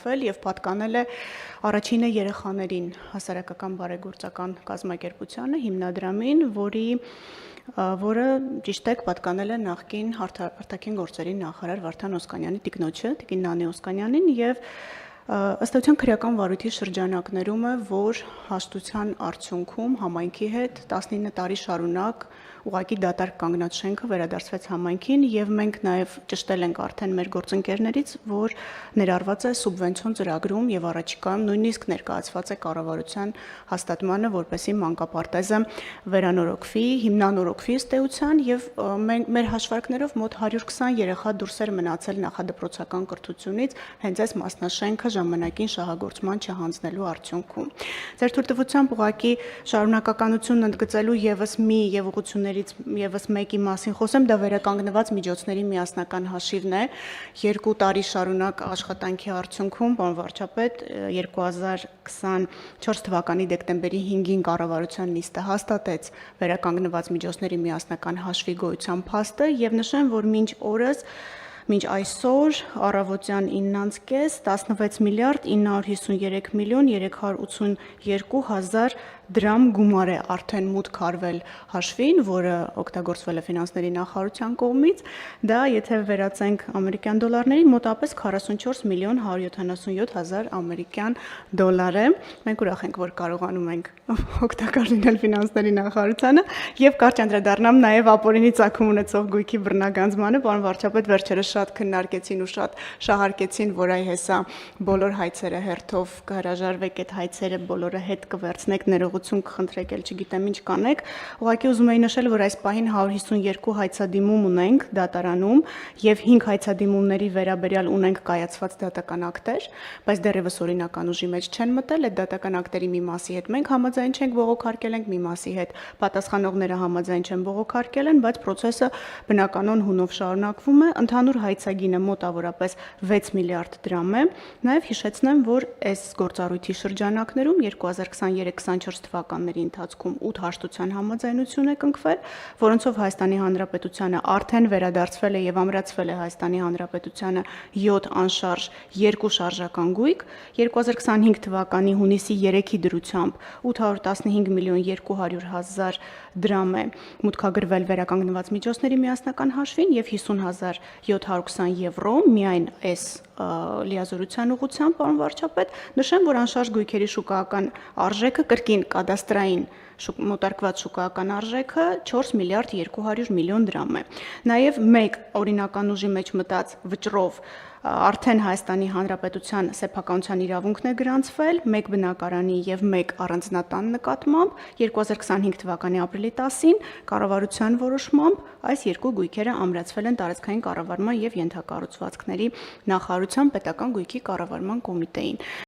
Եվ պատկանել է առաջինը երեխաներին հասարակական բարեգործական կազմակերպությանը, հիմնադրամին, որը ճիշտ է պատկանել է նախկին արտաքին գործերի նախարար Վարդան Օսկանյանի տիկնոջը, տիկին Նանի Օսկանյանին, եւ ըստ էության քրեական վարույթի շրջանակներում է, որ հաշտության արդյունքում համայնքի հետ 19 տարի շարունակ ուղղակի դատարկ կանգնած շենքը վերադարձվեց համայնքին, եւ մենք նաեւ ճշտել ենք արդեն մեր գործընկերներից, որ ներառված է սուբվենցիոն ծրագրում եւ առաջիկայում նույնիսկ ներկայացված է կառավարության հաստատմանը, որպեսզի մանկապարտեզը վերանորոգվի, հիմնանորոգվի ըստ էության, եւ մեր հաշվարկներով մոտ 120 երեխա դուրս էր մնացել նախադպրոցական կրթությունից հենց այս մասնաշենքը ժամանակին շահագործման չհանձնելու արդյունքում։ Ձեր թույլտվությամբ ուղղակի շարունակականությունն ընդգծելու եւս մի եւ ուղղություններից եւս մեկի մասին խոսեմ, դա վերականգնված միջոցների միասնական հաշիվն է 2 տարի շարունակ աշխատանքի արդյունքում, պարոն վարչապետ, 2024 թվականի դեկտեմբերի 5-ին կառավարության նիստը հաստատեց վերականգնված միջոցների միասնական հաշվի գոյության փաստը եւ նշեմ, որ մինչ այսօր առավոտյան 9:30 16 միլիարդ 953 միլիոն 382 հազար դրամ գումար է արդեն մուտք արվել հաշվին, որը օգտագործվել է ֆինանսների նախարարության կողմից, դա եթե վերածենք ամերիկյան դոլարների մոտավորապես 44 միլիոն 177 հազար ամերիկյան դոլար է։ Մենք ուրախ ենք, որ կարողանում ենք օգտակար լինել ֆինանսների նախարարությանը եւ կարճ անդրադառնամ նաեւ ապօրինի ծագում ունեցող գույքի բռնագանձմանը, պարոն վարչապետ, վերջերս շատ քննարկեցին ու շատ շահարկեցին, որ այ հեսա բոլոր հայցերը հերթով կհրաժարվեք այդ հայցերը բոլորը հետ կվերցնեք, ներողություն կխնդրեք, ել չգիտեմ ինչ կանեք։ Ուղղակի ուզում եի նշել, որ այս պահին 152 հայցադիմում ունենք դատարանում եւ 5 հայցադիմումների վերաբերյալ ունենք կայացված դատական ակտեր, բայց դեռևս օրինական ուժի մեջ չեն մտել, այդ դատական ակտերի մի մասի հետ մենք համաձայն չենք բողոքարկել ենք, մի մասի հետ պատասխանողները համաձայն չեն բողոքարկել են, բայց process-ը բնականon հունով շարունակվում է, ընդհանուր հայցագինը մոտավորապես 6 միլիարդ դրամ է։ Նաեւ հիշեցնեմ, որ այս գործառույթի շրջանակներում 2023-24 թվականների ընթացքում 8 հաշտության համաձայնություն է կնքվել, որոնցով Հայաստանի Հանրապետությանը արդեն վերադարձվել է եւ ամրացվել է Հայաստանի Հանրապետությանը 7 անշարժ 2 շարժական գույք, 2025 թվականի հունիսի 3-ի դրությամբ 815 միլիոն 200 հազար դրամ է մուտքագրվել վերականգնված միջոցների միասնական հաշվին եւ 50.720 եվրո միայն այս լիազորության ուղղությամբ, պարոն վարչապետ, նշեմ, որ անշարժ գույքերի շուկայական արժեքը կրկին կադաստրային մոտարկված շուկայական արժեքը 4 միլիարդ 200 միլիոն դրամ է։ Նաև մեկ օրինական ուժի մեջ մտած վճռով արդեն Հայաստանի Հանրապետության սեփականության իրավունքն է գրանցվել մեկ բնակարանի եւ մեկ առանձնատան նկատմամբ 2025 թվականի ապրիլի 10-ին կառավարության որոշմամբ այս երկու գույքերը ամրացվել են տարածքային կառավարման եւ ենթակառուցվածքների նախարարության պետական գույքի կառավարման կոմիտեին։